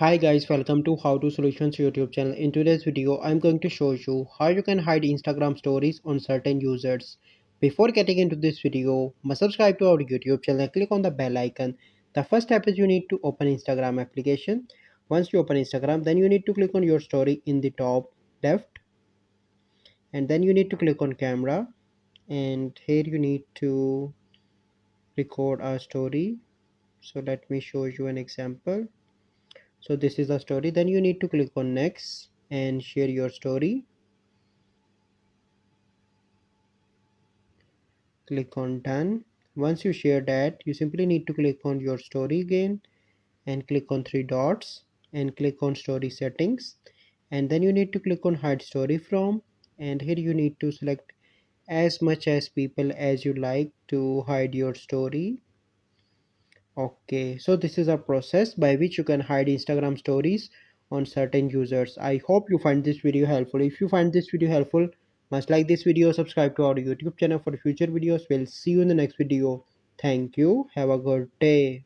Hi guys, welcome to How to Solutions YouTube channel. In today's video, I'm going to show you how you can hide Instagram stories on certain users. Before getting into this video, must subscribe to our YouTube channel and click on the bell icon. The first step is you need to open Instagram application. Once you open Instagram, then you need to click on your story in the top left, and then you need to click on camera, and here you need to record a story. So let me show you an example. So this is the story. Then you need to click on next and share your story. Click on done. Once you share that, you simply need to click on your story again and click on three dots and click on story settings, and then you need to click on hide story from, and here you need to select as much as people as you like to hide your story. Okay, so this is a process by which you can hide Instagram stories on certain users. I hope you find this video helpful. If you find this video helpful, must like this video, subscribe to our YouTube channel for future videos. We'll see you in the next video. Thank you. Have a good day.